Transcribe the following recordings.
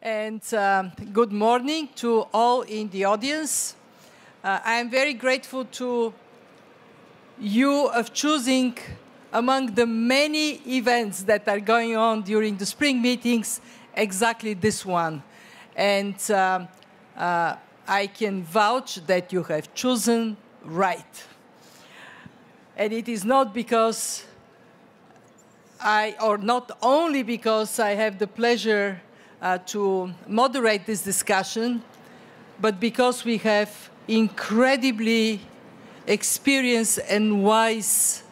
and good morning to all in the audience. I am very grateful to you of choosing among the many events that are going on during the spring meetings exactly this one. And I can vouch that you have chosen right. And it is not because or not only because I have the pleasure to moderate this discussion, but because we have incredibly experienced and wise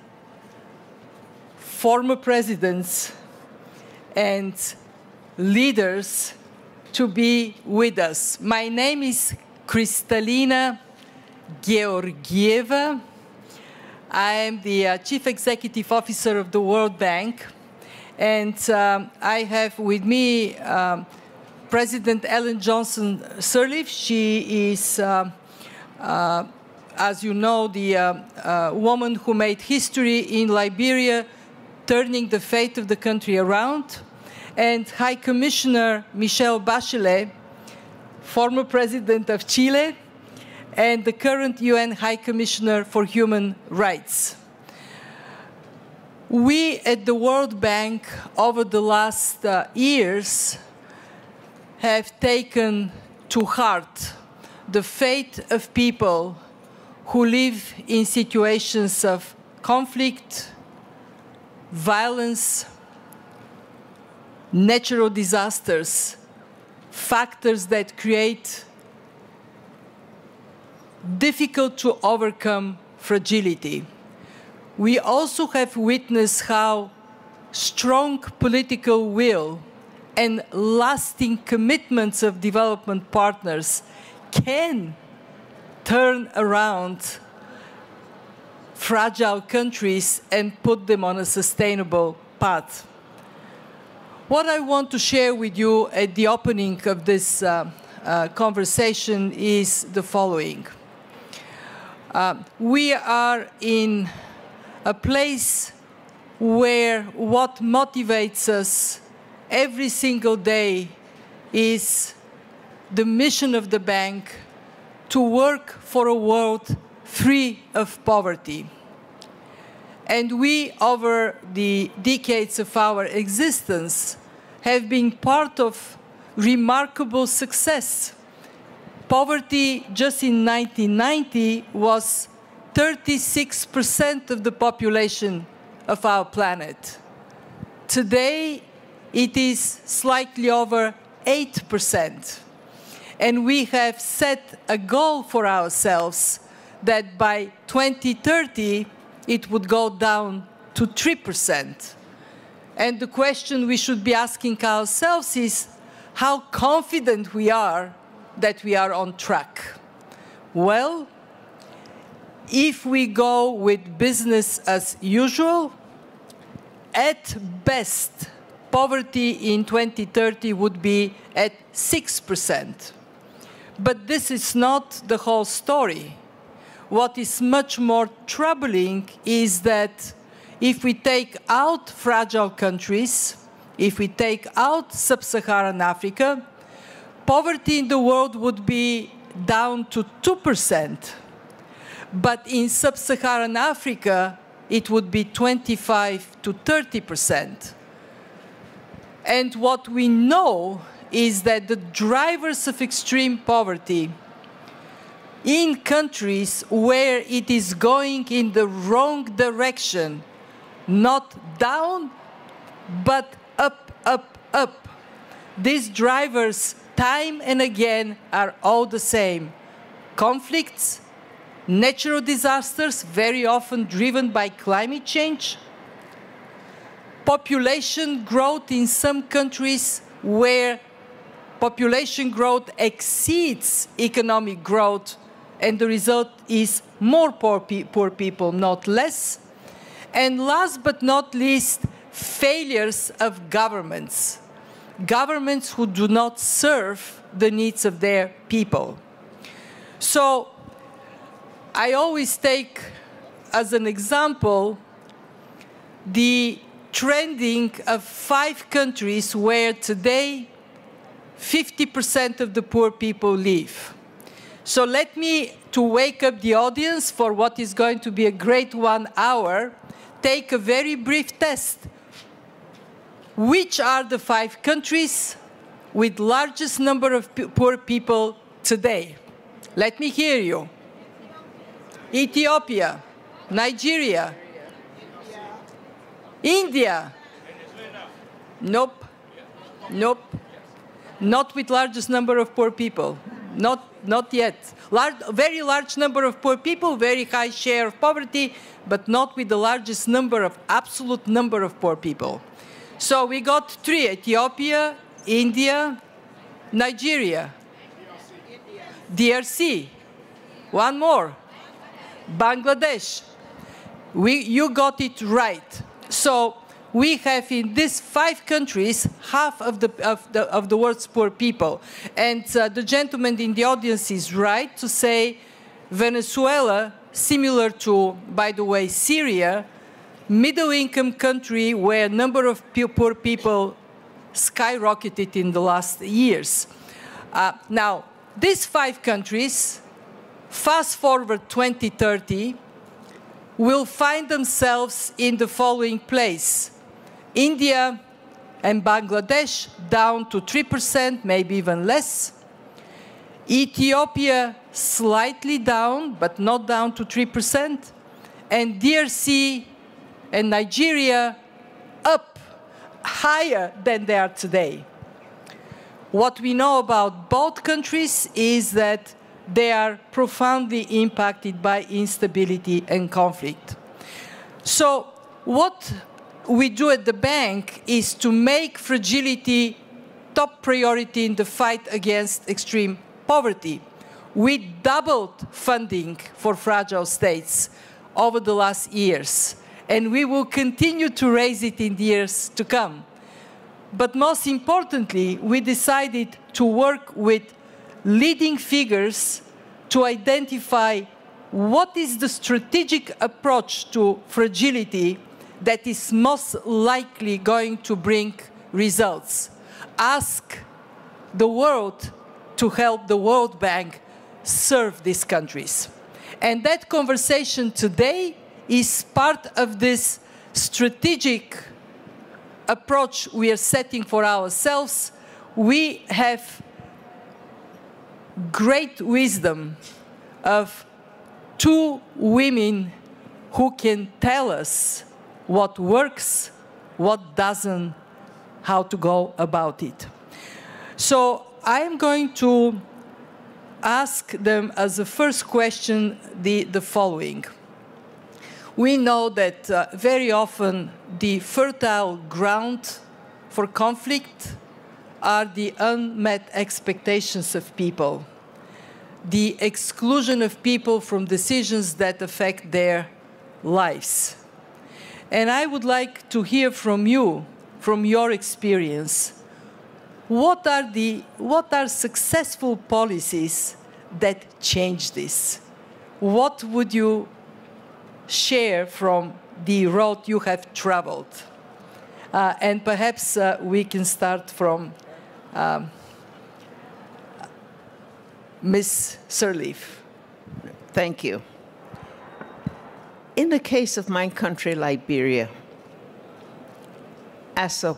former presidents and leaders to be with us. My name is Kristalina Georgieva. I am the Chief Executive Officer of the World Bank, and I have with me President Ellen Johnson Sirleaf. She is, as you know, the woman who made history in Liberia, turning the fate of the country around, and High Commissioner Michelle Bachelet, former President of Chile, and the current UN High Commissioner for Human Rights. We at the World Bank, over the last years, have taken to heart the fate of people who live in situations of conflict, violence, natural disasters, factors that create difficult to overcome fragility. We also have witnessed how strong political will and lasting commitments of development partners can turn around fragile countries and put them on a sustainable path. What I want to share with you at the opening of this conversation is the following. We are in a place where what motivates us every single day is the mission of the bank to work for a world free of poverty. And we, over the decades of our existence, have been part of remarkable success. Poverty just in 1990 was 36% of the population of our planet. Today, it is slightly over 8%. And we have set a goal for ourselves that by 2030, it would go down to 3%. And the question we should be asking ourselves is how confident we are that we are on track. Well, if we go with business as usual, at best, poverty in 2030 would be at 6%. But this is not the whole story. What is much more troubling is that if we take out fragile countries, if we take out sub-Saharan Africa, poverty in the world would be down to 2%. But in sub-Saharan Africa, it would be 25 to 30%. And what we know is that the drivers of extreme poverty in countries where it is going in the wrong direction, not down, but up, up, up. These drivers, time and again, are all the same. Conflicts, natural disasters, very often driven by climate change, population growth in some countries where population growth exceeds economic growth, and the result is more poor people, not less. And last but not least, failures of governments. Governments who do not serve the needs of their people. So I always take as an example the trending of 5 countries where today 50% of the poor people live. So let me, to wake up the audience for what is going to be a great 1 hour, take a very brief test. Which are the 5 countries with largest number of poor people today? Let me hear you. Ethiopia, Nigeria, India. Nope. Nope. Not with largest number of poor people. Not yet. Very large number of poor people, very high share of poverty, but not with the largest number of, absolute number of poor people. So we got 3, Ethiopia, India, Nigeria, DRC. One more, Bangladesh. You got it right. So we have in these 5 countries half of the world's poor people. And the gentleman in the audience is right to say Venezuela, similar to, by the way, Syria, middle-income country where number of poor people skyrocketed in the last years. Now, these 5 countries, fast forward 2030, will find themselves in the following place. India and Bangladesh down to 3%, maybe even less. Ethiopia slightly down, but not down to 3%. And DRC and Nigeria up higher than they are today. What we know about both countries is that they are profoundly impacted by instability and conflict. So what we do at the bank is to make fragility top priority in the fight against extreme poverty. We doubled funding for fragile states over the last years, and we will continue to raise it in the years to come. But most importantly, we decided to work with leading figures to identify what is the strategic approach to fragility that is most likely going to bring results. Ask the world to help the World Bank serve these countries. And that conversation today is part of this strategic approach we are setting for ourselves. We have great wisdom of 2 women who can tell us what works, what doesn't, how to go about it. So I am going to ask them as a first question the following. We know that very often the fertile ground for conflict are the unmet expectations of people, the exclusion of people from decisions that affect their lives. And I would like to hear from you, from your experience, what are successful policies that change this? What would you share from the road you have traveled? And perhaps we can start from Ms. Sirleaf. Thank you. In the case of my country, Liberia, as a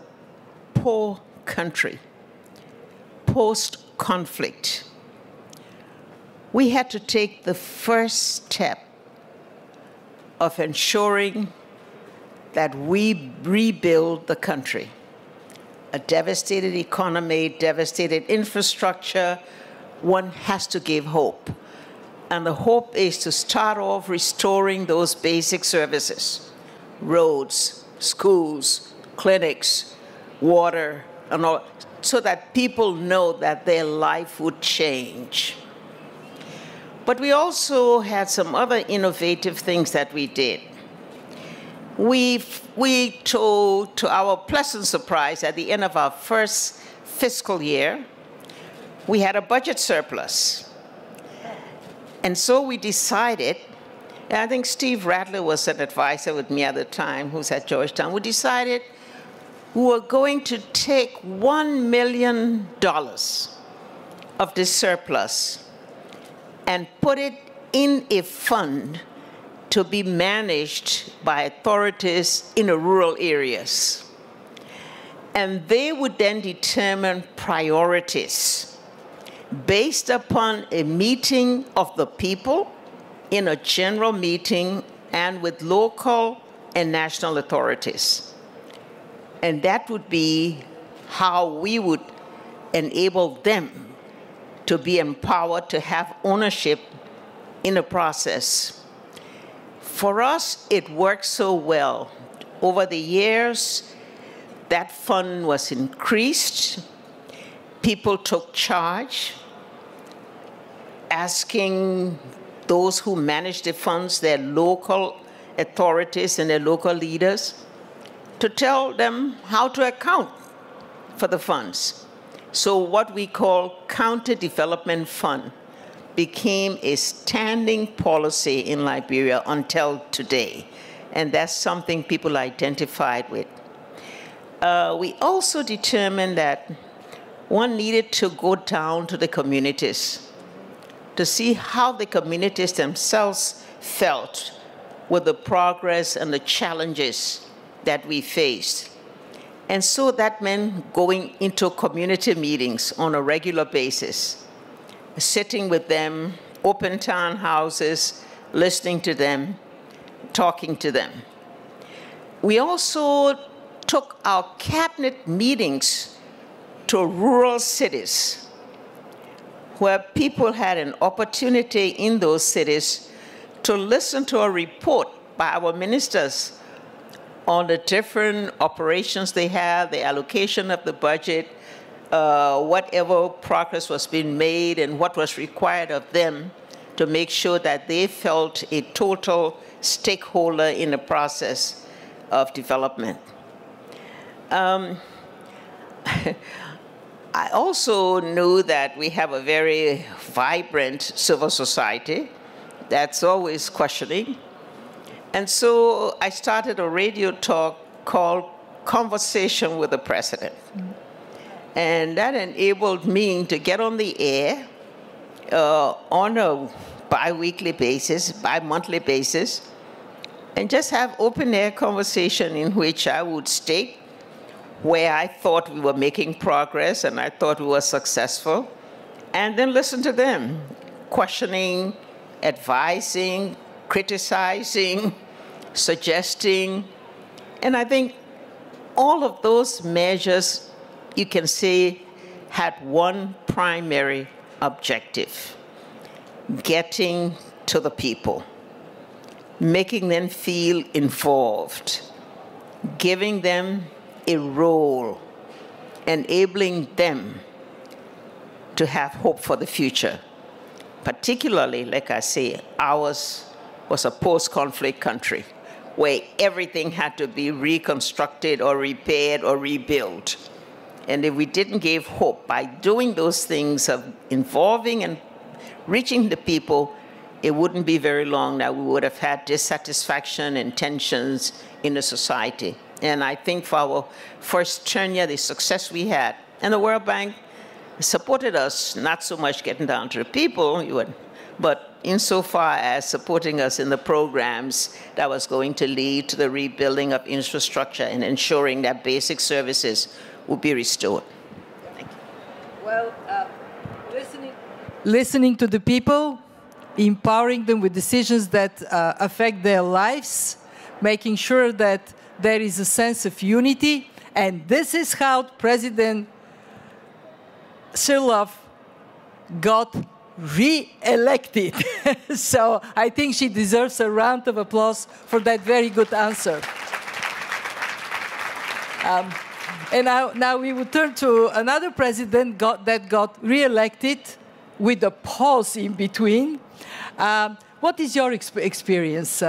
poor country, post-conflict, we had to take the first step of ensuring that we rebuild the country. A devastated economy, devastated infrastructure, one has to give hope. And the hope is to start off restoring those basic services, roads, schools, clinics, water, and all, so that people know that their life would change. But we also had some other innovative things that we did. We told, to our pleasant surprise, at the end of our first fiscal year, we had a budget surplus. And so we decided, and I think Steve Rattler was an advisor with me at the time, who's at Georgetown, we decided we were going to take $1 million of the surplus and put it in a fund to be managed by authorities in the rural areas. And they would then determine priorities based upon a meeting of the people in a general meeting and with local and national authorities. And that would be how we would enable them to be empowered to have ownership in the process. For us, it worked so well. Over the years, that fund was increased. People took charge, asking those who manage the funds, their local authorities and their local leaders, to tell them how to account for the funds. So what we call County Development Fund became a standing policy in Liberia until today. And that's something people identified with. We also determined that one needed to go down to the communities to see how the communities themselves felt with the progress and the challenges that we faced. And so that meant going into community meetings on a regular basis, sitting with them, open town houses, listening to them, talking to them. We also took our cabinet meetings to rural cities where people had an opportunity in those cities to listen to a report by our ministers on the different operations they have, the allocation of the budget, whatever progress was being made and what was required of them to make sure that they felt a total stakeholder in the process of development. I also knew that we have a very vibrant civil society that's always questioning. And so I started a radio talk called Conversation with the President. And that enabled me to get on the air on a bi-weekly basis, bi-monthly basis, and just have open-air conversation in which I would state where I thought we were making progress and I thought we were successful, and then listen to them, questioning, advising, criticizing, suggesting. And I think all of those measures, you can say, had one primary objective: getting to the people, making them feel involved, giving them a role, enabling them to have hope for the future. Particularly, like I say, ours was a post-conflict country where everything had to be reconstructed or repaired or rebuilt. And if we didn't give hope by doing those things of involving and reaching the people, it wouldn't be very long that we would have had dissatisfaction and tensions in the society. And I think for our first tenure, the success we had, and the World Bank supported us, not so much getting down to the people, but insofar as supporting us in the programs that was going to lead to the rebuilding of infrastructure and ensuring that basic services would be restored. Thank you. Well, listening to the people, empowering them with decisions that affect their lives, making sure that there is a sense of unity, and this is how President Sirleaf got re-elected. So I think she deserves a round of applause for that very good answer. And now we will turn to another president that got re-elected with a pause in between. What is your experience?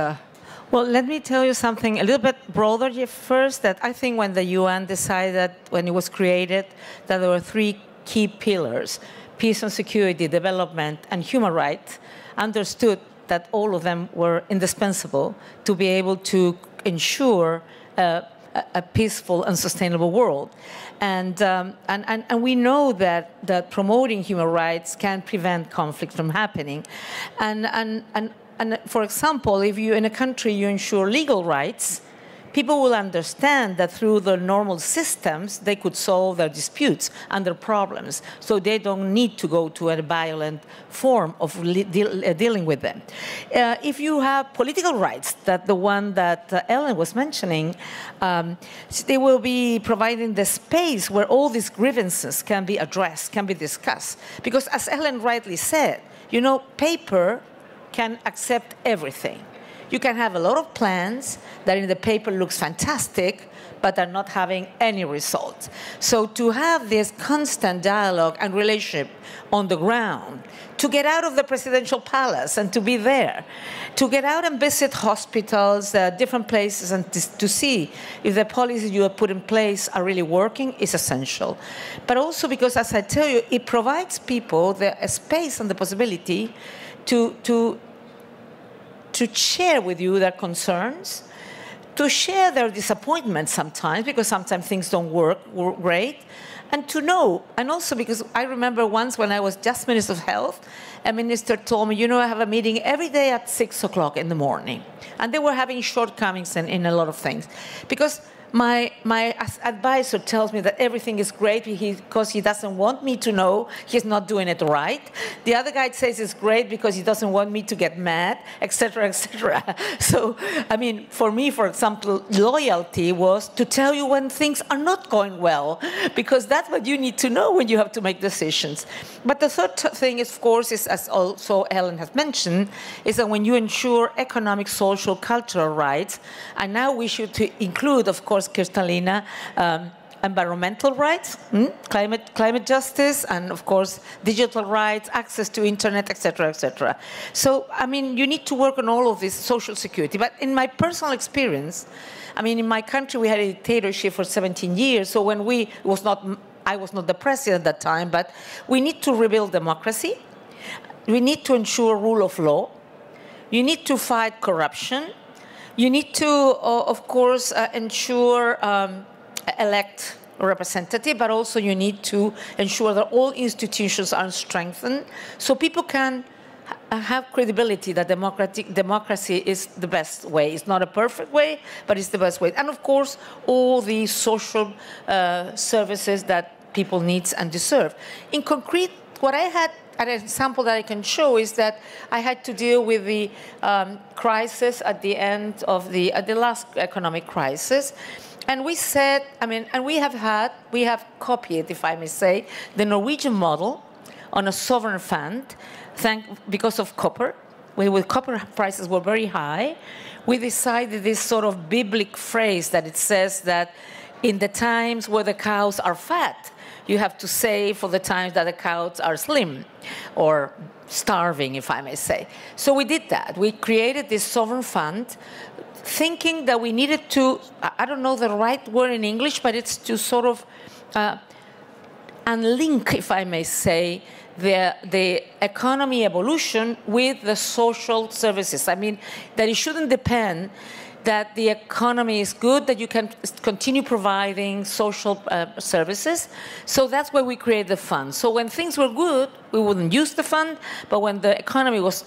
Well, let me tell you something a little bit broader first, that I think when the UN decided, when it was created, that there were three key pillars: peace and security, development, and human rights, understood that all of them were indispensable to be able to ensure a peaceful and sustainable world. And we know that promoting human rights can prevent conflict from happening. And for example, if you in a country you ensure legal rights, people will understand that through the normal systems, they could solve their disputes and their problems, so they don't need to go to a violent form of dealing with them. If you have political rights, that the one that Ellen was mentioning, they will be providing the space where all these grievances can be addressed, can be discussed. Because as Ellen rightly said, you know, paper can accept everything. You can have a lot of plans that in the paper looks fantastic, but are not having any results. So to have this constant dialogue and relationship on the ground, to get out of the presidential palace and to be there, to get out and visit hospitals, different places, and to see if the policies you have put in place are really working is essential. But also because, as I tell you, it provides people a space and the possibility to share with you their concerns, to share their disappointments sometimes, because sometimes things don't work great, and to know. And also because I remember once when I was just Minister of Health, a minister told me, you know, I have a meeting every day at 6 o'clock in the morning. And they were having shortcomings in a lot of things. Because my advisor tells me that everything is great because he doesn't want me to know he's not doing it right. The other guy says it's great because he doesn't want me to get mad, etc., etc. So, I mean, for me, for example, loyalty was to tell you when things are not going well, because that's what you need to know when you have to make decisions. But the third thing, is, of course, is, as also Ellen has mentioned, is that when you ensure economic, social, cultural rights, and now we should include, of course, Kristalina, environmental rights, climate justice, and of course digital rights, access to internet, etc., etc. So, I mean, you need to work on all of this social security. But in my personal experience, I mean, in my country we had a dictatorship for 17 years. So when I was not the president at that time, but we need to rebuild democracy. We need to ensure rule of law. You need to fight corruption. You need to, of course, ensure elect a representative, but also you need to ensure that all institutions are strengthened so people can have credibility that democracy is the best way. It's not a perfect way, but it's the best way. And, of course, all the social services that people need and deserve. In concrete, what I had, an example that I can show is that I had to deal with the crisis at the end of the last economic crisis. And we said, I mean, and we have copied, if I may say, the Norwegian model on a sovereign fund because of copper. When copper prices were very high, we decided this sort of biblical phrase that it says that in the times where the cows are fat, you have to save for the times that the cows are slim or starving, if I may say. So we did that. We created this sovereign fund thinking that we needed to, I don't know the right word in English, but it's to sort of unlink, if I may say, the economy evolution with the social services. I mean, that it shouldn't depend that the economy is good, that you can continue providing social services. So that's why we created the fund. So when things were good, we wouldn't use the fund, but when the economy was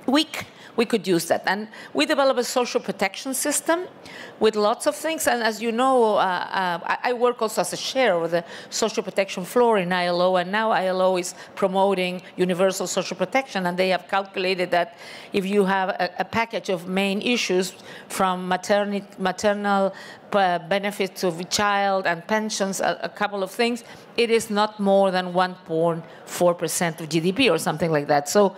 weak, we could use that. And we developed a social protection system with lots of things. And as you know, I work also as a chair of the social protection floor in ILO, and now ILO is promoting universal social protection, and they have calculated that if you have a package of main issues from maternal benefits of a child and pensions, a couple of things, it is not more than 1.4% of GDP or something like that. So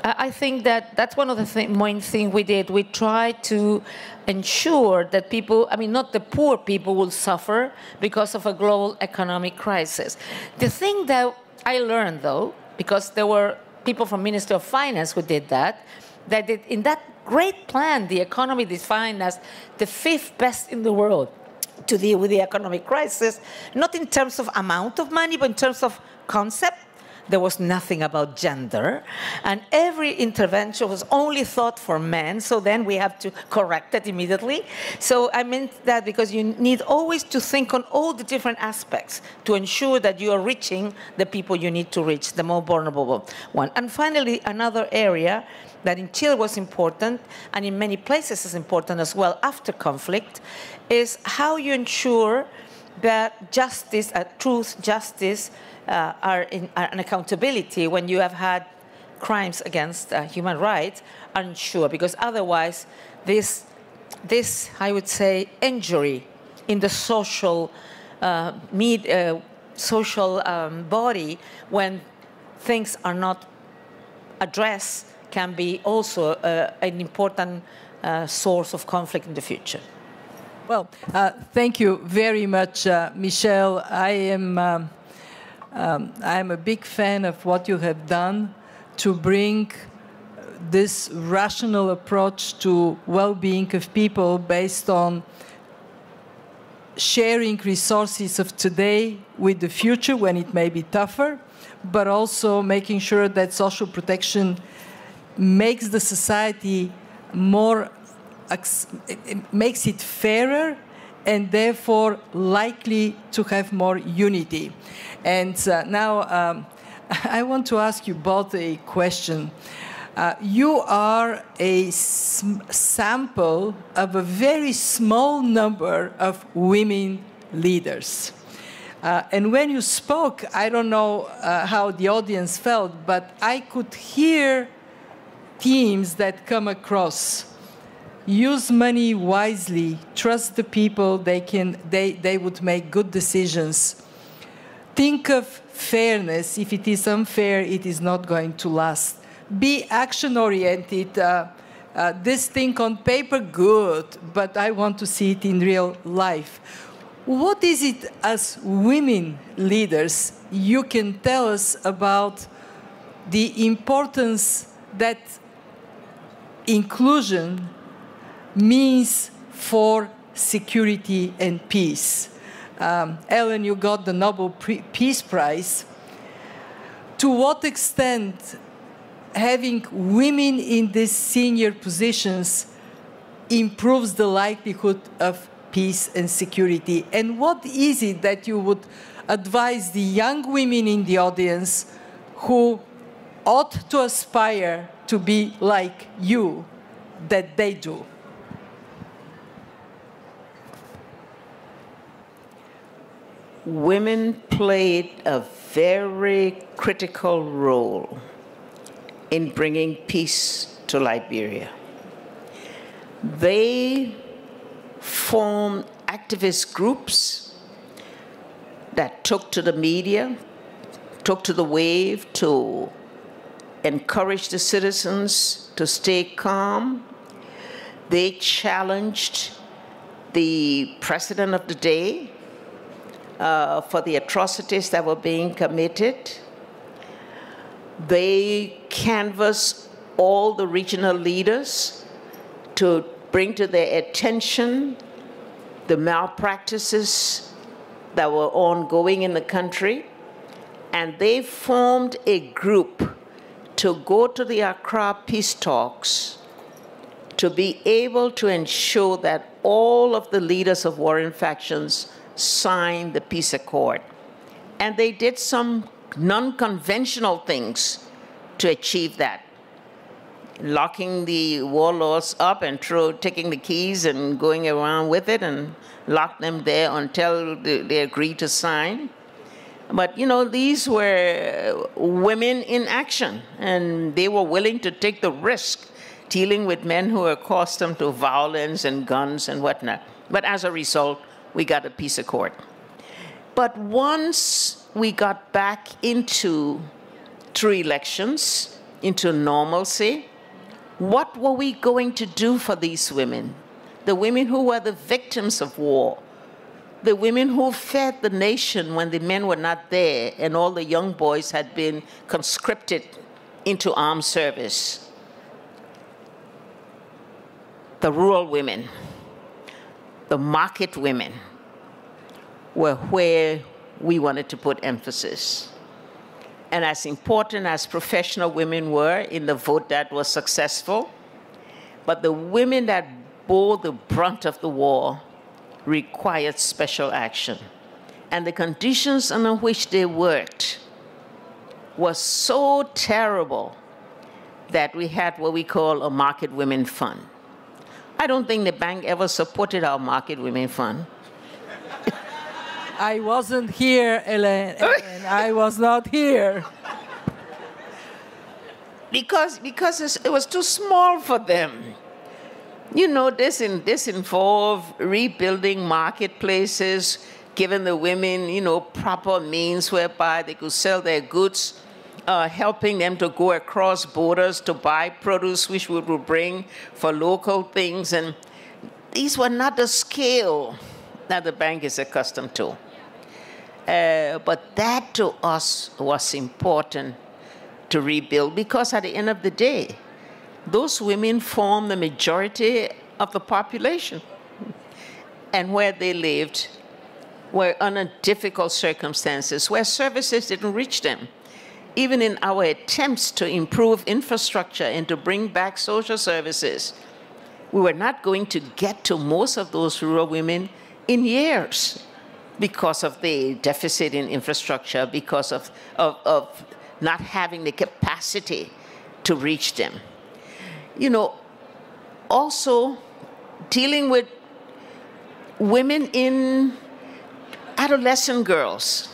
I think that that's one of the main things we did. We tried to ensure that people, I mean, not the poor people will suffer because of a global economic crisis. The thing that I learned, though, because there were people from Ministry of Finance who did that in that great plan, the economy defined as the 5th best in the world to deal with the economic crisis, not in terms of amount of money, but in terms of concept. there was nothing about gender, and every intervention was only thought for men, so then we have to correct it immediately. So I meant that because you need always to think on all the different aspects to ensure that you are reaching the people you need to reach, the more vulnerable one. And finally, another area that in Chile was important, and in many places is important as well after conflict, is how you ensure that justice, truth, justice, and accountability when you have had crimes against human rights are ensured, because otherwise this, I would say, injury in the social body when things are not addressed can be also an important source of conflict in the future. Well, thank you very much, Michelle. I am a big fan of what you have done to bring this rational approach to well-being of people based on sharing resources of today with the future when it may be tougher, but also making sure that social protection makes the society more, makes it fairer and therefore likely to have more unity. And now I want to ask you both a question. You are a sample of a very small number of women leaders. And when you spoke, I don't know how the audience felt, but I could hear themes that come across. Use money wisely, trust the people, they would make good decisions. Think of fairness. If it is unfair, it is not going to last. Be action-oriented. This thing on paper, good, but I want to see it in real life. What is it as women leaders you can tell us about the importance that inclusion means for security and peace? Ellen, you got the Nobel Peace Prize. To what extent having women in these senior positions improves the likelihood of peace and security? And what is it that you would advise the young women in the audience who ought to aspire to be like you, that they do? Women played a very critical role in bringing peace to Liberia. They formed activist groups that took to the media, took to the wave to encourage the citizens to stay calm. They challenged the president of the day for the atrocities that were being committed. They canvassed all the regional leaders to bring to their attention the malpractices that were ongoing in the country. And they formed a group to go to the Accra peace talks to be able to ensure that all of the leaders of warring factions signed the peace accord. And they did some non-conventional things to achieve that. Locking the warlords up and taking the keys and going around with it and lock them there until they agreed to sign. But, you know, these were women in action, and they were willing to take the risk dealing with men who were accustomed to violence and guns and whatnot. But as a result, we got a peace accord. But once we got back into through elections, into normalcy, what were we going to do for these women? The women who were the victims of war, the women who fed the nation when the men were not there and all the young boys had been conscripted into armed service. The rural women, the market women were where we wanted to put emphasis. And as important as professional women were in the vote that was successful, but the women that bore the brunt of the war required special action. And the conditions under which they worked was so terrible that we had what we call a Market Women Fund. I don't think the bank ever supported our Market Women Fund. I wasn't here, Ellen. I was not here. Because it was too small for them. You know, this involved rebuilding marketplaces, giving the women, you know, proper means whereby they could sell their goods, helping them to go across borders to buy produce which we would bring for local things. And these were not the scale that the bank is accustomed to. But that to us was important to rebuild, because at the end of the day, those women form the majority of the population. And where they lived were under difficult circumstances, where services didn't reach them. Even in our attempts to improve infrastructure and to bring back social services, we were not going to get to most of those rural women in years because of the deficit in infrastructure, because of not having the capacity to reach them. You know, also dealing with women in adolescent girls,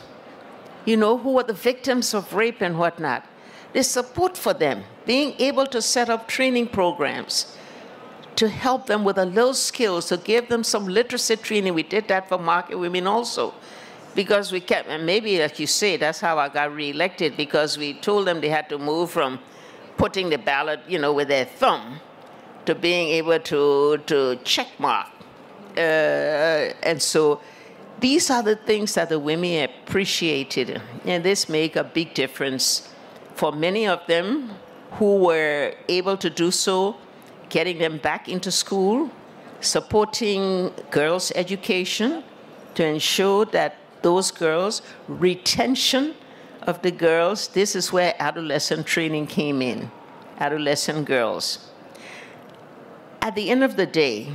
you know, who are the victims of rape and whatnot. The support for them, being able to set up training programs to help them with a little skills, to give them some literacy training. We did that for market women also, because we kept, and maybe like you say, that's how I got reelected, because we told them they had to move from putting the ballot, you know, with their thumb to being able to check mark. And so these are the things that the women appreciated, and this make a big difference for many of them who were able to do so, getting them back into school, supporting girls' education to ensure that those girls, retention of the girls, this is where adolescent training came in, adolescent girls. At the end of the day,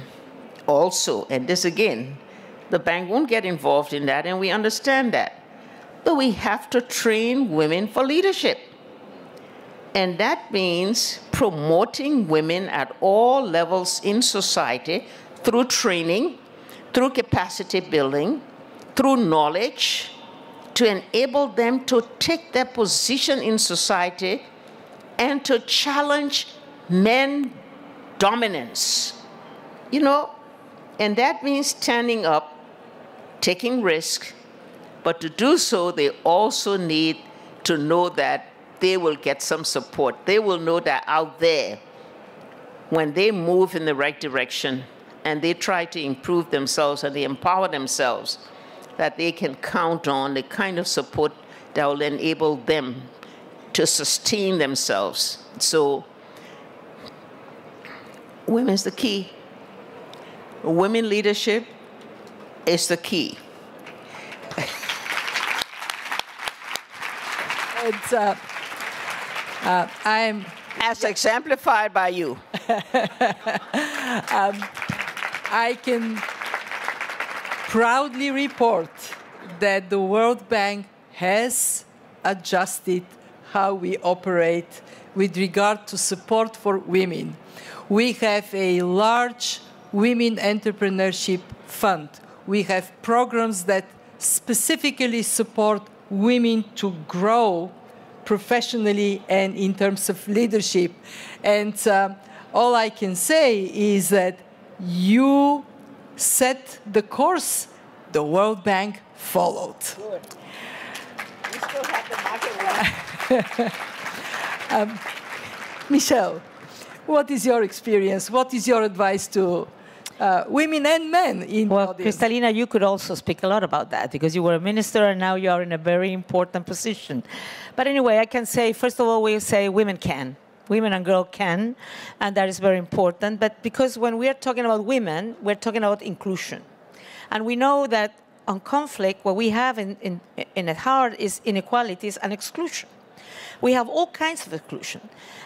also, and this again, the bank won't get involved in that, and we understand that. But we have to train women for leadership. And that means promoting women at all levels in society through training, through capacity building, through knowledge, to enable them to take their position in society and to challenge men dominance. You know, and that means standing up, taking risk, but to do so, they also need to know that they will get some support. They will know that out there, when they move in the right direction and they try to improve themselves and they empower themselves, that they can count on the kind of support that will enable them to sustain themselves. So, women's the key. Women leadership is the key. I'm as exemplified by you. I can proudly report that the World Bank has adjusted how we operate with regard to support for women. We have a large women entrepreneurship fund. We have programs that specifically support women to grow professionally and in terms of leadership. And all I can say is that you set the course, the World Bank followed. Good. We still have the market. Michelle, what is your experience? What is your advice to women and men in the audience? Kristalina, you could also speak a lot about that, because you were a minister and now you are in a very important position. But anyway, I can say, first of all, we say women can. Women and girls can, and that is very important. But because when we are talking about women, we're talking about inclusion. And we know that on conflict, what we have in at heart is inequalities and exclusion. We have all kinds of exclusion.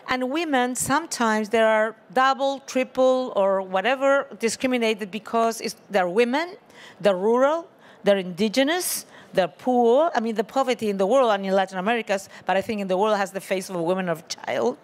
And women, sometimes they are double, triple, or whatever discriminated because they're women, they're rural, they're indigenous, they're poor. I mean, the poverty in the world and in Latin America, but I think in the world has the face of a woman or a child.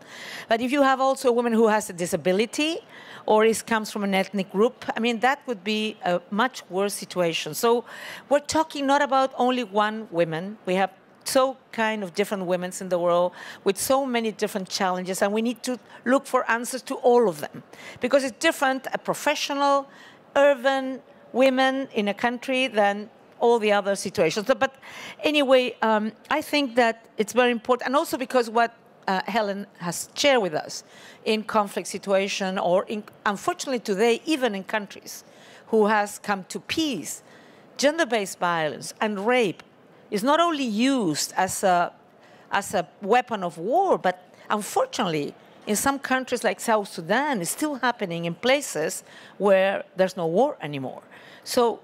But if you have also a woman who has a disability or comes from an ethnic group, I mean, that would be a much worse situation. So we're talking not about only one woman. We have so kind of different women in the world with so many different challenges, and we need to look for answers to all of them. Because it's different, a professional, urban women in a country than all the other situations. But anyway, I think that it's very important, and also because what Helen has shared with us in conflict situation, or unfortunately today, even in countries who has come to peace, gender-based violence and rape is not only used as a weapon of war, but unfortunately, in some countries like South Sudan, it's still happening in places where there's no war anymore. So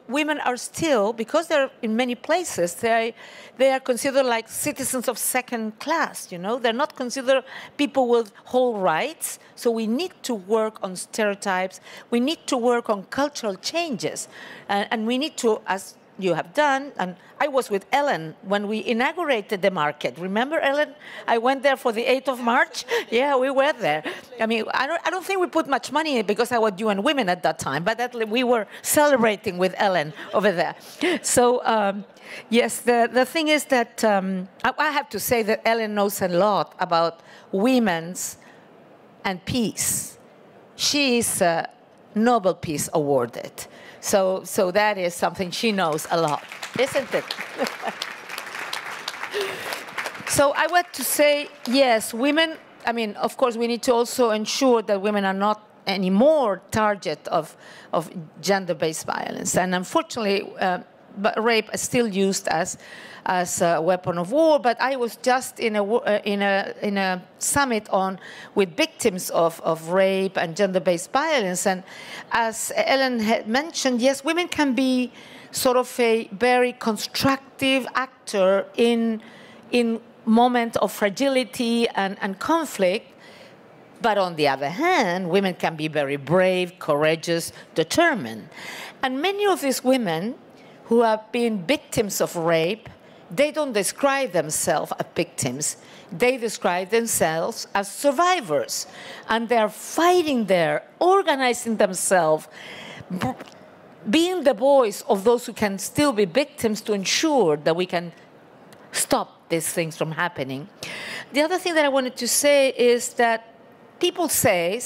women are still, because they're in many places, they are considered like citizens of second class, you know? They're not considered people with whole rights. So we need to work on stereotypes. We need to work on cultural changes. And we need to, as you have done, and I was with Ellen when we inaugurated the market. Remember, Ellen? I went there for the 8th of March. Yeah, we were there. I mean, I don't think we put much money in because I was UN Women at that time, but we were celebrating with Ellen over there. So, yes, the thing is that I have to say that Ellen knows a lot about women's and peace. She is a Nobel Peace awarded. So that is something she knows a lot, isn't it? So I want to say, yes, women, I mean, of course, we need to also ensure that women are not anymore target of gender-based violence. And unfortunately, rape is still used as a weapon of war. But I was just in a summit with victims of rape and gender-based violence, and as Ellen had mentioned, yes, women can be sort of a very constructive actor in moment of fragility and conflict. But on the other hand, women can be very brave, courageous, determined, and many of these women who have been victims of rape, they don't describe themselves as victims. They describe themselves as survivors. And they're fighting there, organizing themselves, being the voice of those who can still be victims to ensure that we can stop these things from happening. The other thing that I wanted to say is that people say,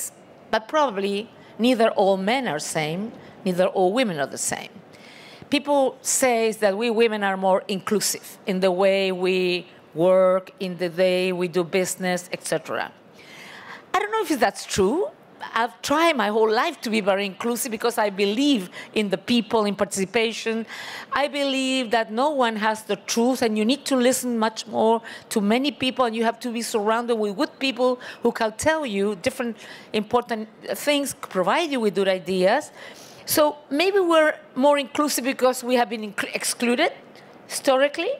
but probably neither all men are the same, neither all women are the same. People say that we women are more inclusive in the way we work, in the way we do business, etc. I don't know if that's true. I've tried my whole life to be very inclusive because I believe in the people, in participation. I believe that no one has the truth, and you need to listen much more to many people, and you have to be surrounded with good people who can tell you different important things, provide you with good ideas. So maybe we're more inclusive because we have been excluded historically,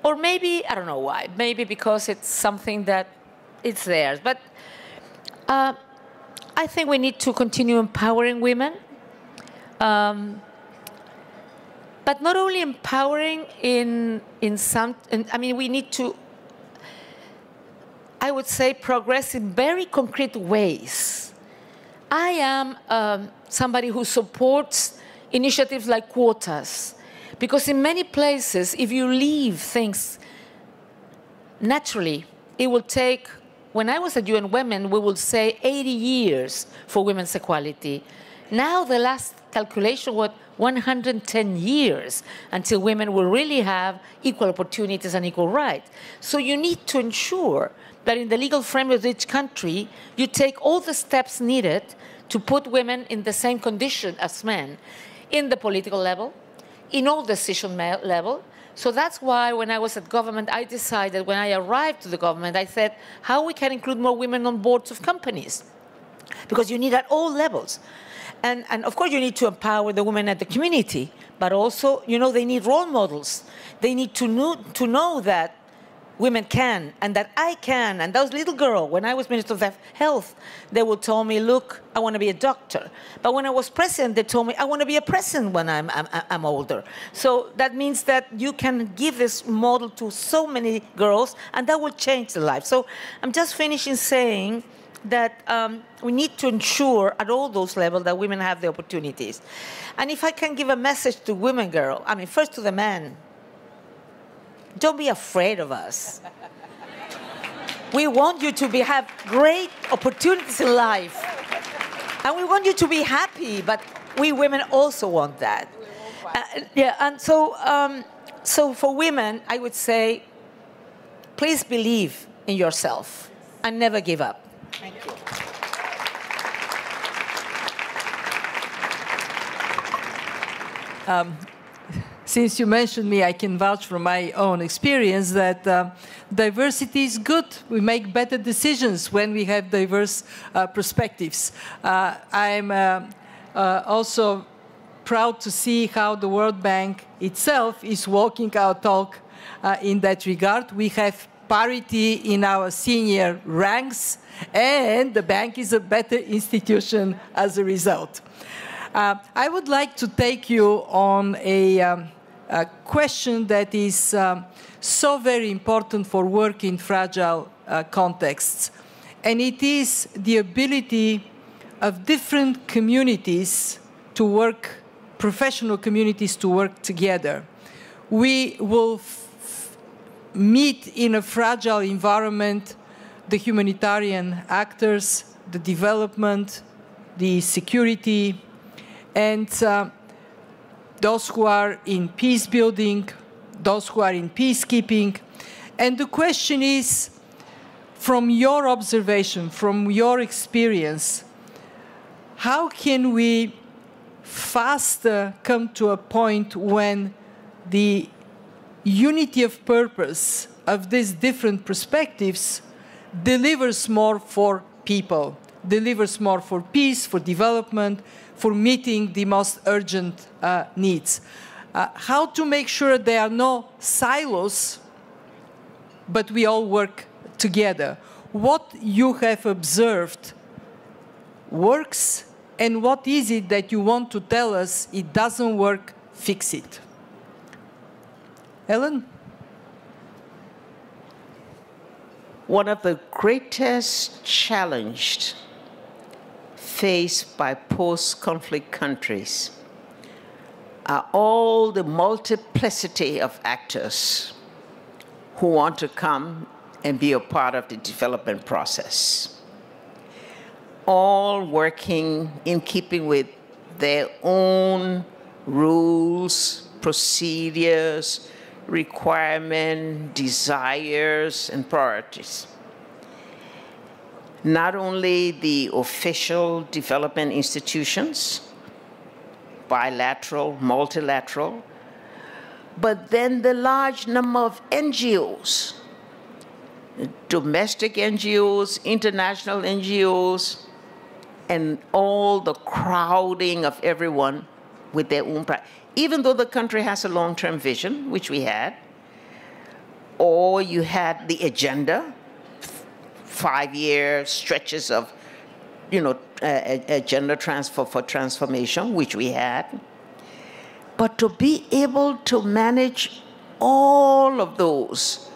or maybe, I don't know why, maybe because it's something that it's theirs. But I think we need to continue empowering women, but not only empowering I mean, we need to, I would say, progress in very concrete ways. I am somebody who supports initiatives like quotas, because in many places, if you leave things naturally, it will take, when I was at UN Women, we would say 80 years for women's equality. Now the last calculation was 110 years until women will really have equal opportunities and equal rights. So you need to ensure that in the legal framework of each country, you take all the steps needed to put women in the same condition as men, in the political level, in all decision level. So that's why when I was at government, I decided, when I arrived to the government, I said, how we can include more women on boards of companies? Because you need at all levels. And of course, you need to empower the women at the community, but also, you know, they need role models. They need to know that women can, and that I can. And those little girl, when I was Minister of Health, they would tell me, look, I want to be a doctor. But when I was president, they told me, I want to be a president when I'm older. So that means that you can give this model to so many girls, and that will change the life. So I'm just finishing saying that we need to ensure at all those levels that women have the opportunities. And if I can give a message to women, girl, I mean, first to the men, don't be afraid of us. We want you to have great opportunities in life. And we want you to be happy, but we women also want that. Yeah, and so, so for women, I would say, please believe in yourself and never give up. Thank you. Since you mentioned me, I can vouch from my own experience that diversity is good. We make better decisions when we have diverse perspectives. I'm also proud to see how the World Bank itself is walking our talk in that regard. We have parity in our senior ranks, and the bank is a better institution as a result. I would like to take you on a question that is so very important for work in fragile contexts. And it is the ability of different communities to work, professional communities to work together. We will meet in a fragile environment the humanitarian actors, the development, the security, and those who are in peace building, those who are in peacekeeping. And the question is, from your observation, from your experience, how can we faster come to a point when the unity of purpose of these different perspectives delivers more for people, delivers more for peace, for development, for meeting the most urgent needs? How to make sure there are no silos, but we all work together? What you have observed works, and what is it that you want to tell us it doesn't work, fix it? Ellen? One of the greatest challenges faced by post-conflict countries are all the multiplicity of actors who want to come and be a part of the development process, all working in keeping with their own rules, procedures, requirements, desires, and priorities. Not only the official development institutions, bilateral, multilateral, but then the large number of NGOs, domestic NGOs, international NGOs, and all the crowding of everyone with their own pride. Even though the country has a long-term vision, which we had, or you had the agenda, 5-year stretches of, agenda for transformation, which we had. But to be able to manage all of those,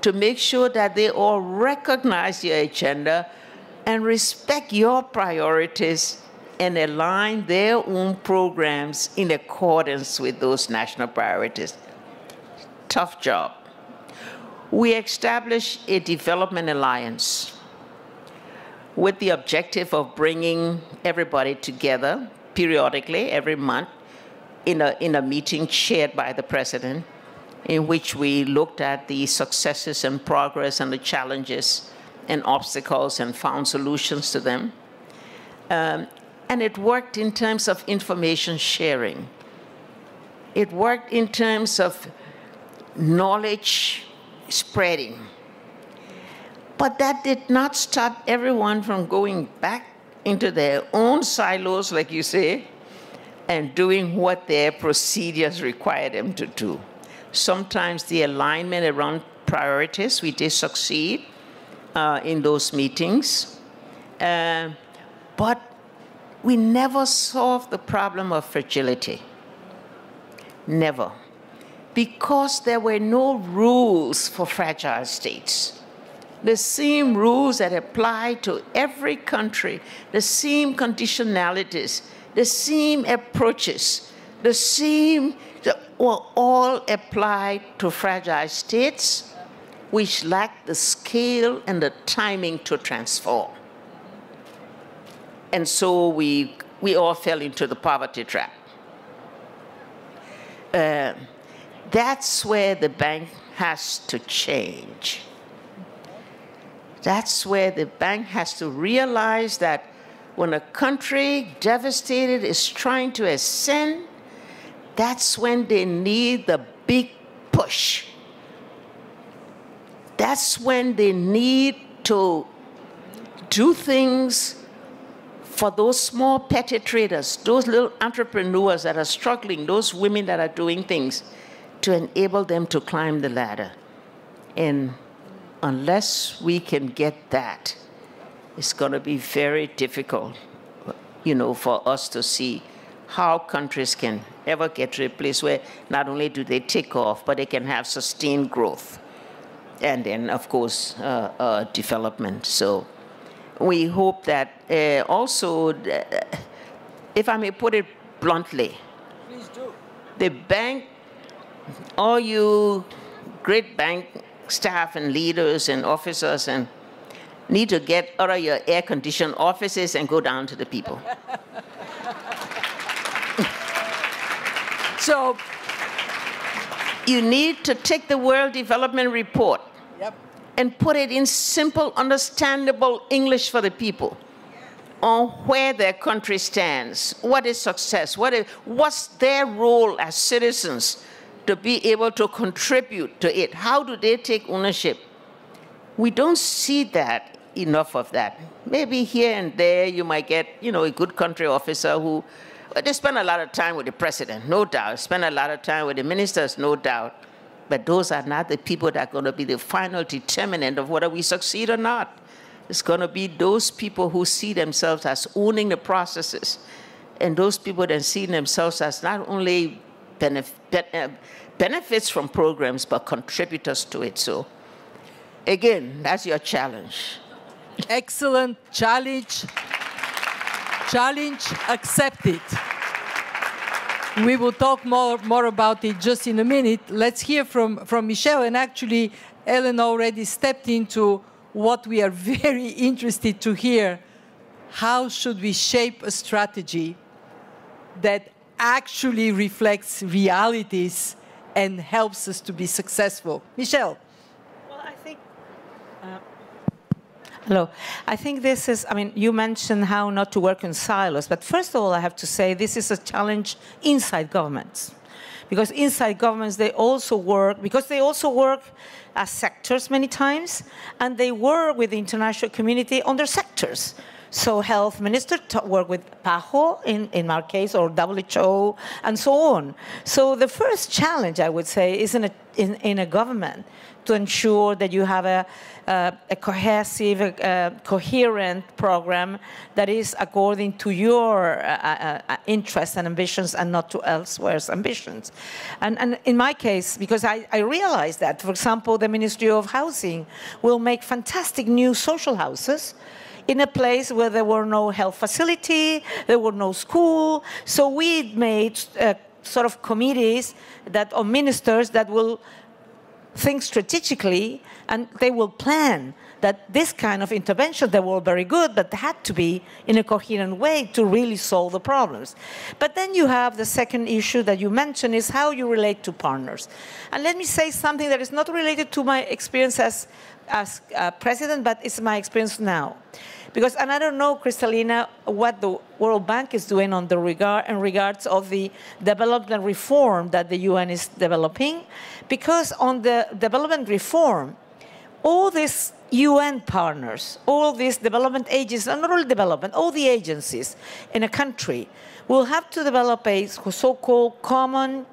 to make sure that they all recognize your agenda and respect your priorities and align their own programs in accordance with those national priorities. Tough job. We established a development alliance with the objective of bringing everybody together periodically, every month, in a meeting chaired by the president, in which we looked at the successes and progress and the challenges and obstacles and found solutions to them. And it worked in terms of information sharing. It worked in terms of knowledge spreading. But that did not stop everyone from going back into their own silos, like you say, and doing what their procedures require them to do. Sometimes the alignment around priorities. We did succeed in those meetings. But we never solved the problem of fragility. Never. Because there were no rules for fragile states. The same rules that apply to every country, the same conditionalities, the same approaches, the same were all applied to fragile states which lack the scale and the timing to transform. And so we all fell into the poverty trap. That's where the bank has to change. That's where the bank has to realize that when a country devastated is trying to ascend, that's when they need the big push. That's when they need to do things for those small petty traders, those little entrepreneurs that are struggling, those women that are doing things, to enable them to climb the ladder. And unless we can get that, it's going to be very difficult, for us to see how countries can ever get to a place where not only do they take off, but they can have sustained growth. And then, of course, development. So we hope that also, if I may put it bluntly, please do. The bank, all you great bank staff and leaders and officers and need to get out of your air-conditioned offices and go down to the people. So you need to take the World Development Report and put it in simple, understandable English for the people on where their country stands, what is success, what's their role as citizens to be able to contribute to it. How do they take ownership? We don't see that, enough of that. Maybe here and there you might get, a good country officer who, they spend a lot of time with the president, no doubt. Spend a lot of time with the ministers, no doubt. But those are not the people that are going to be the final determinant of whether we succeed or not. It's going to be those people who see themselves as owning the processes, and those people then see themselves as not only benefits from programs, but contributors to it. So, again, that's your challenge. Excellent challenge. Challenge accepted. We will talk more about it just in a minute. Let's hear from Michelle. And actually, Ellen already stepped into what we are very interested to hear. How should we shape a strategy that actually reflects realities and helps us to be successful? Michelle. Well, I think... Hello. I think this is, you mentioned how not to work in silos, but first of all, I have to say this is a challenge inside governments. Because inside governments, they also work as sectors many times, and they work with the international community on their sectors. So health minister work with PAHO, in our case, or WHO, and so on. So the first challenge, I would say, is in a government to ensure that you have a cohesive, coherent program that is according to your interests and ambitions and not to elsewhere's ambitions. And in my case, because I realized that, for example, the Ministry of Housing will make fantastic new social houses in a place where there were no health facility, there were no school. So we made sort of committees or ministers that will think strategically, and they will plan that this kind of intervention, they were very good, but they had to be in a coherent way to really solve the problems. But then you have the second issue that you mentioned is how you relate to partners. And let me say something that is not related to my experience as president, but it's my experience now. Because, and I don't know, Kristalina, what the World Bank is doing in regards of the development reform that the UN is developing, because on the development reform, all these UN partners, all these development agencies, and not only development, all the agencies in a country will have to develop a so-called common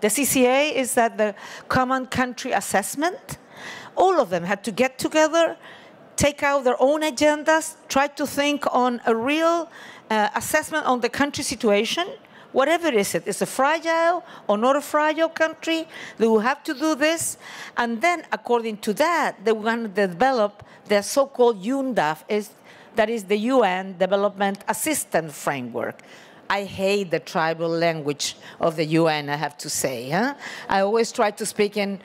the CCA is that the Common Country Assessment, all of them had to get together, take out their own agendas, try to think on a real assessment on the country situation, whatever is it. It's a fragile or not a fragile country. They will have to do this. And then, according to that, they want to develop their so-called UNDAF, that is the UN Development Assistance Framework. I hate the tribal language of the UN, I have to say. Huh? I always try to speak in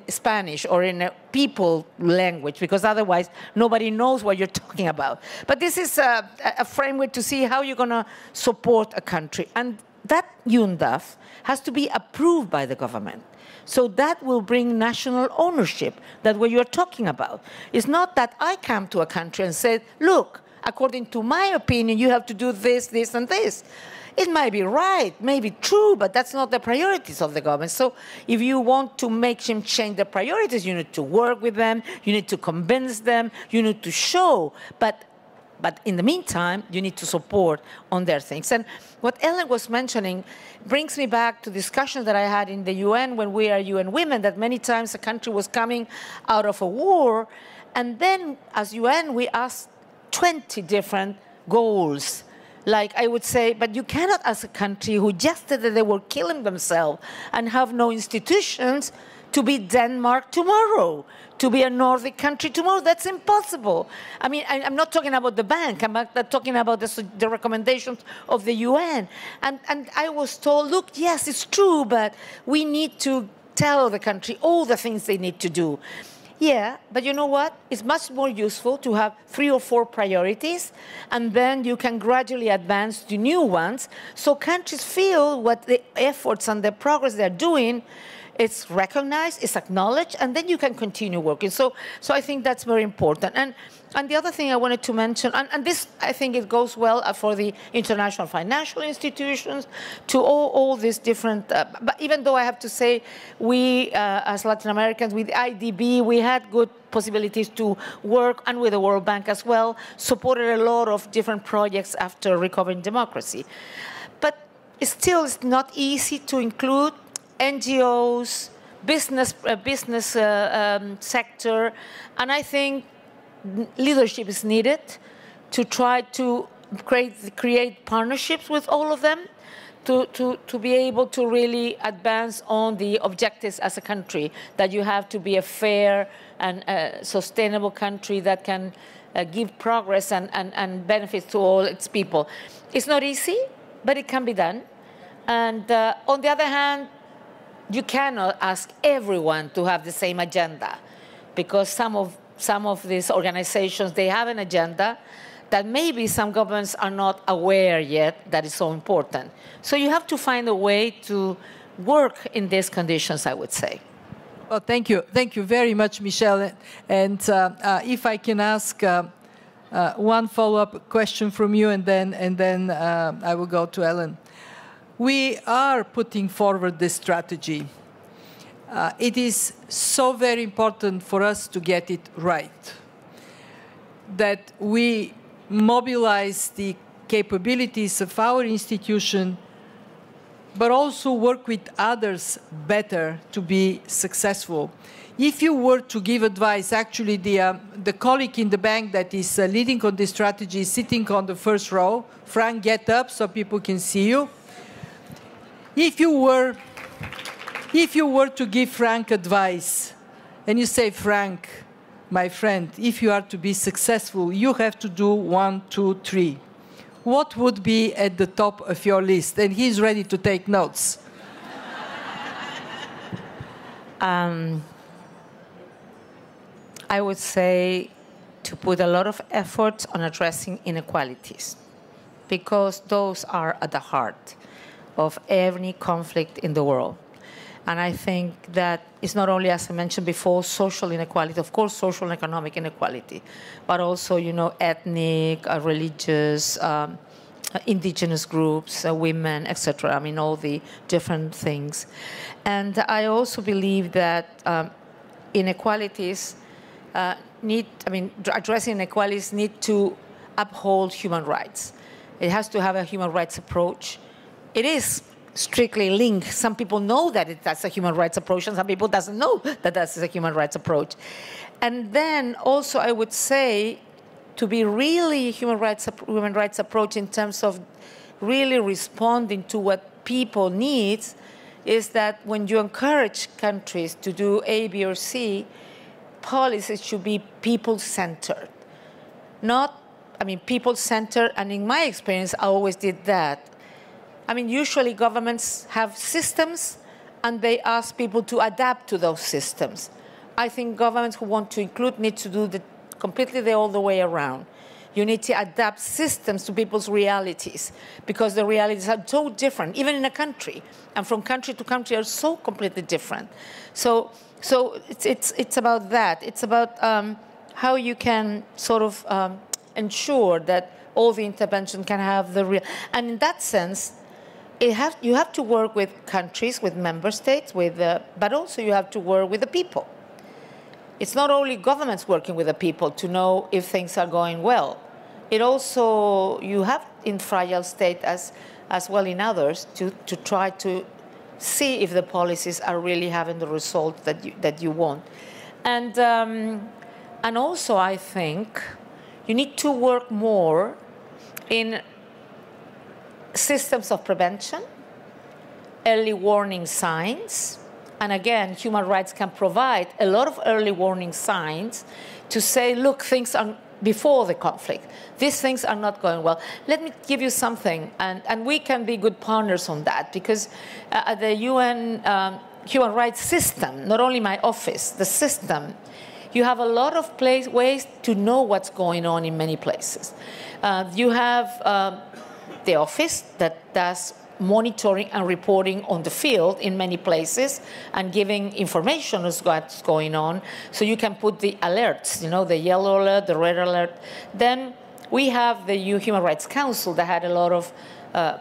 Spanish or in a people language, because otherwise nobody knows what you're talking about. But this is a framework to see how you're going to support a country. And that UNDAF has to be approved by the government. So that will bring national ownership, that what you're talking about. It's not that I come to a country and say, look, according to my opinion, you have to do this, this, and this. It might be right, may be true, but that's not the priorities of the government. So if you want to make them change the priorities, you need to work with them, you need to convince them, you need to show. But in the meantime, you need to support on their things. And what Ellen was mentioning brings me back to discussions that I had in the UN when we are UN women, that many times a country was coming out of a war, and then as UN, we asked 20 different goals. Like I would say, but you cannot ask a country who just said that they were killing themselves and have no institutions to be Denmark tomorrow, to be a Nordic country tomorrow. That's impossible. I mean, I'm not talking about the bank. I'm not talking about the recommendations of the UN. And I was told, look, yes, it's true, but we need to tell the country all the things they need to do. Yeah, but you know what? It's much more useful to have 3 or 4 priorities, and then you can gradually advance to new ones, so countries feel what the efforts and the progress they're doing, it's recognized, it's acknowledged, and then you can continue working. So I think that's very important. And the other thing I wanted to mention, and this, I think it goes well for the international financial institutions, to all these different, but even though I have to say, we, as Latin Americans, with IDB, we had good possibilities to work, and with the World Bank as well, supported a lot of different projects after recovering democracy. But still, it's not easy to include NGOs, business sector, and I think leadership is needed to try to create partnerships with all of them to be able to really advance on the objectives as a country, that you have to be a fair and sustainable country that can give progress and benefits to all its people. It's not easy, but it can be done. And on the other hand, you cannot ask everyone to have the same agenda, because some of these organizations, they have an agenda that maybe some governments are not aware yet that is so important. So you have to find a way to work in these conditions, I would say. Well, thank you. Thank you very much, Michelle. And if I can ask one follow-up question from you, and then I will go to Ellen. We are putting forward this strategy. It is so very important for us to get it right, that we mobilize the capabilities of our institution, but also work with others better to be successful. If you were to give advice, actually the colleague in the bank that is leading on this strategy is sitting on the first row. Frank, get up so people can see you. If you were to give Frank advice, and you say, Frank, my friend, if you are to be successful, you have to do 1, 2, 3. What would be at the top of your list? And he's ready to take notes. I would say to put a lot of effort on addressing inequalities, because those are at the heart of any conflict in the world. And I think that it's not only, as I mentioned before, social inequality, of course, social and economic inequality, but also, you know, ethnic, religious, indigenous groups, women, etc. I mean, all the different things. And I also believe that inequalities addressing inequalities need to uphold human rights. It has to have a human rights approach. It is strictly linked. Some people know that that's a human rights approach, and some people doesn't know that that's a human rights approach. And then also I would say, to be really human rights approach in terms of really responding to what people need, is that when you encourage countries to do A, B, or C, policies should be people-centered. People-centered, and in my experience, I always did that. Usually governments have systems, and they ask people to adapt to those systems. I think governments who want to include need to do completely all the way around. You need to adapt systems to people's realities, because the realities are so different, even in a country, and from country to country are so completely different. So it's about that. It's about how you can sort of ensure that all the intervention can have the real. And in that sense, you have to work with countries, with member states, but also you have to work with the people. It's not only governments working with the people to know if things are going well. It also, you have in fragile state as well in others to try to see if the policies are really having the result that you want. And also I think you need to work more in systems of prevention, early warning signs. And again, human rights can provide a lot of early warning signs to say, look, things are before the conflict. These things are not going well. Let me give you something, and we can be good partners on that, because at the UN human rights system, not only my office, the system, you have a lot of ways to know what's going on in many places. You have the office that does monitoring and reporting on the field in many places and giving information as what's going on. So you can put the alerts, the yellow alert, the red alert. Then we have the Human Rights Council that had a lot of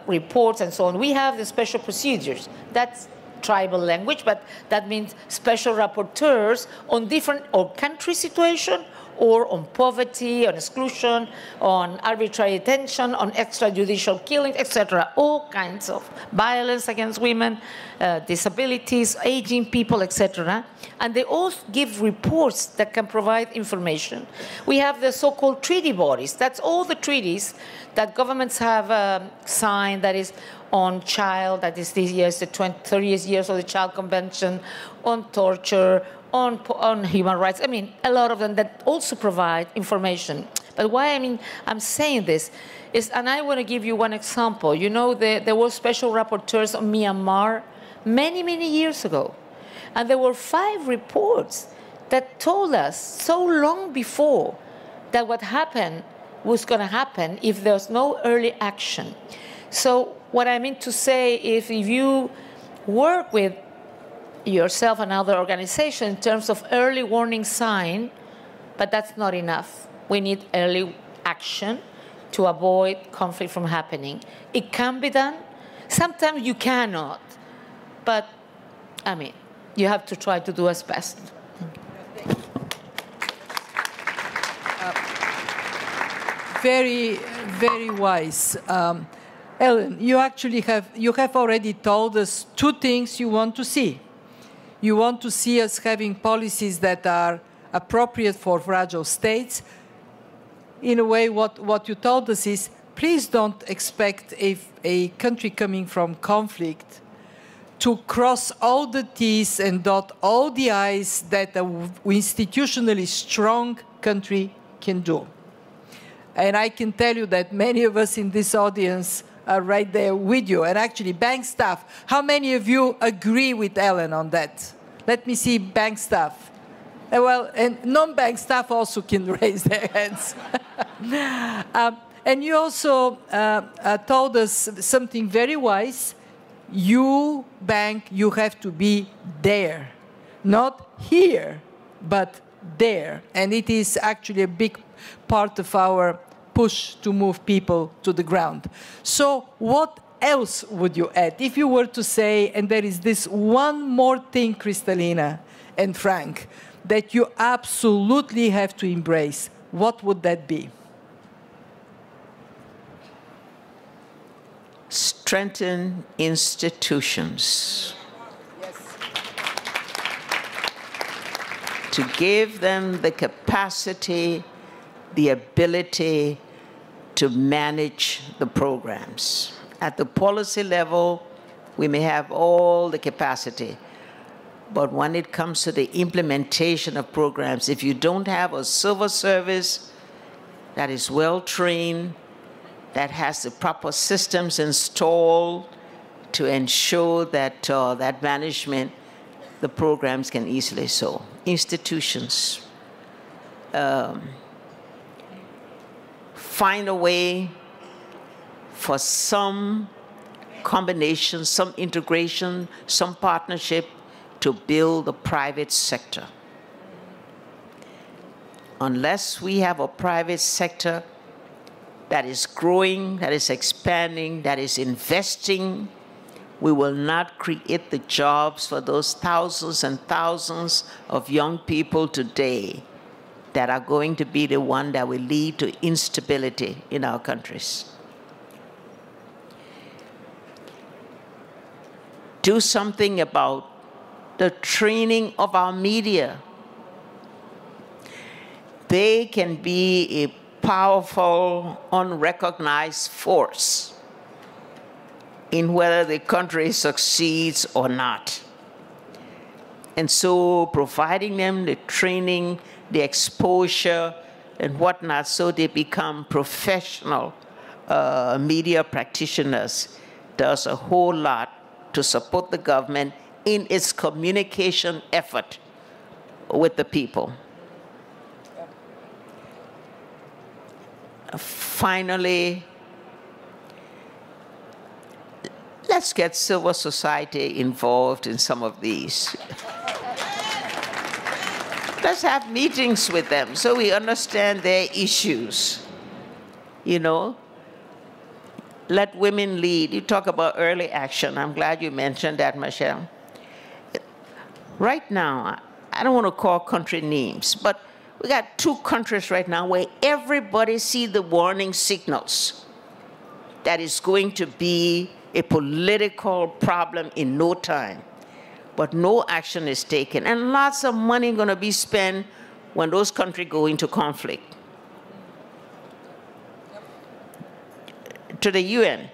reports and so on. We have the special procedures. That's tribal language, but that means special rapporteurs on different country situation, or on poverty, on exclusion, on arbitrary detention, on extrajudicial killing, etc. All kinds of violence against women, disabilities, aging people, etc. And they all give reports that can provide information. We have the so-called treaty bodies. That's all the treaties that governments have signed, that is on child, that is this year, the 30th years of the Child Convention, on torture, on human rights. A lot of them that also provide information. But why I'm saying this is, and I want to give you one example. There were special rapporteurs on Myanmar many, many years ago. And there were 5 reports that told us so long before that what happened was going to happen if there's no early action. So what I mean to say, if you work with yourself and other organizations in terms of early warning sign, but that's not enough. We need early action to avoid conflict from happening. It can be done. Sometimes you cannot, but you have to try to do as best. Very, very wise. Ellen, you have already told us 2 things you want to see. You want to see us having policies that are appropriate for fragile states. In a way, what you told us is, please don't expect a country coming from conflict to cross all the T's and dot all the I's that an institutionally strong country can do. And I can tell you that many of us in this audience are right there with you. And actually, bank staff, how many of you agree with Ellen on that? Let me see bank staff. Well, and non-bank staff also can raise their hands. And you also told us something very wise. You, bank, you have to be there. Not here, but there. And it is actually a big part of our push to move people to the ground. So what else would you add? If you were to say, and there is this one more thing, Kristalina and Frank, that you absolutely have to embrace, what would that be? strengthen institutions. To give them the capacity, the ability to manage the programs. At the policy level, we may have all the capacity, but when it comes to the implementation of programs, if you don't have a civil service that is well-trained, that has the proper systems installed to ensure that that management, the programs can easily so. Institutions. Find a way for some combination, some integration, some partnership to build the private sector. Unless we have a private sector that is growing, that is expanding, that is investing, we will not create the jobs for those thousands and thousands of young people today that are going to be the one that will lead to instability in our countries. Do something about the training of our media. They can be a powerful, unrecognized force in whether the country succeeds or not. And so providing them the training, the exposure, and whatnot, so they become professional media practitioners, does a whole lot to support the government in its communication effort with the people. Finally, let's get civil society involved in some of these. Let's have meetings with them so we understand their issues. You know, let women lead. You talk about early action. I'm glad you mentioned that, Michelle. Right now, I don't want to call country names, but we got 2 countries right now where everybody sees the warning signals that is going to be a political problem in no time. But no action is taken. And lots of money going to be spent when those countries go into conflict. To the UN,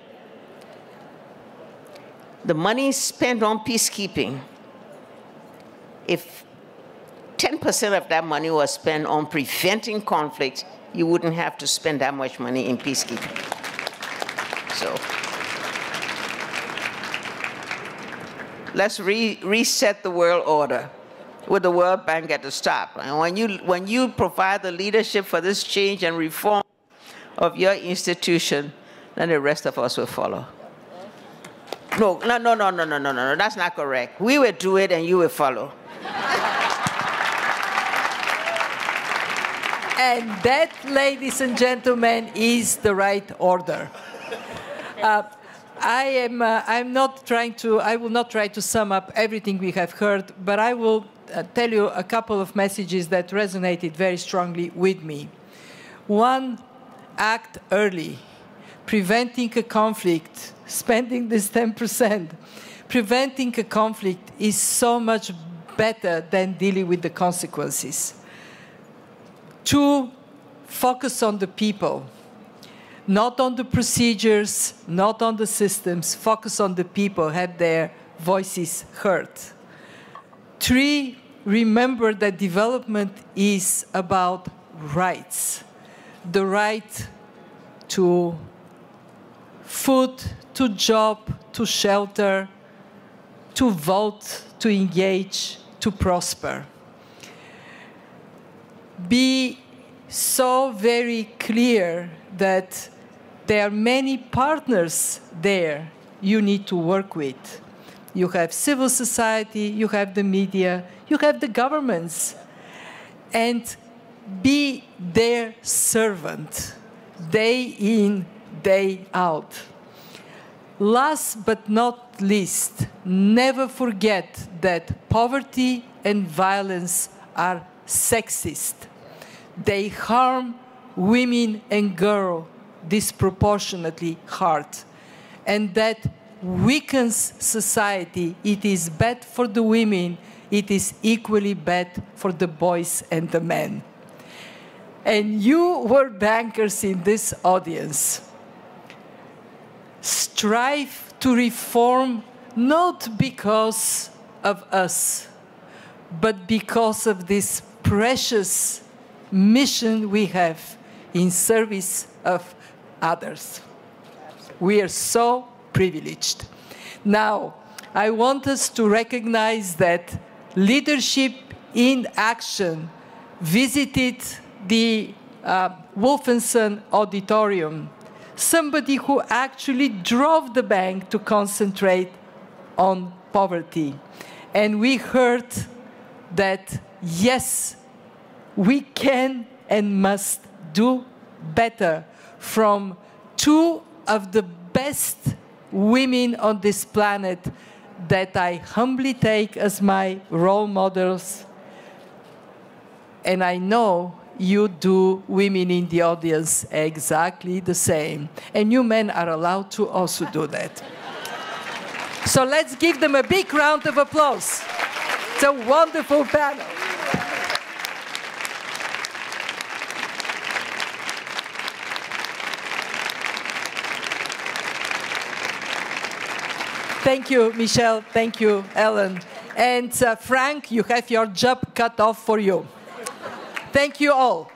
the money spent on peacekeeping, if 10% of that money was spent on preventing conflict, you wouldn't have to spend that much money in peacekeeping. So let's reset the world order with the World Bank at the top. And when you provide the leadership for this change and reform of your institution, then the rest of us will follow. No, that's not correct. We will do it and you will follow. And that, ladies and gentlemen, is the right order. I will not try to sum up everything we have heard, but I will tell you a couple of messages that resonated very strongly with me. One, act early. Preventing a conflict, spending this 10%, preventing a conflict is so much better than dealing with the consequences. 2, focus on the people. Not on the procedures, not on the systems. Focus on the people, have their voices heard. 3, remember that development is about rights. The right to food, to job, to shelter, to vote, to engage, to prosper. Be so very clear that there are many partners there you need to work with. You have civil society, you have the media, you have the governments. And be their servant, day in, day out. Last but not least, never forget that poverty and violence are sexist. They harm women and girls disproportionately hard. and that weakens society. It is bad for the women. It is equally bad for the boys and the men. And you were bankers in this audience. Strive to reform not because of us, but because of this precious mission we have in service of others. We are so privileged. Now, I want us to recognize that Leadership in Action visited the Wolfenson Auditorium, somebody who actually drove the bank to concentrate on poverty. And we heard that, yes, we can and must do better from two of the best women on this planet that I humbly take as my role models. And I know you do, women in the audience, exactly the same. And you men are allowed to also do that. So let's give them a big round of applause. It's a wonderful panel. Thank you, Michelle. Thank you, Ellen. And Frank, you have your job cut off for you. Thank you all.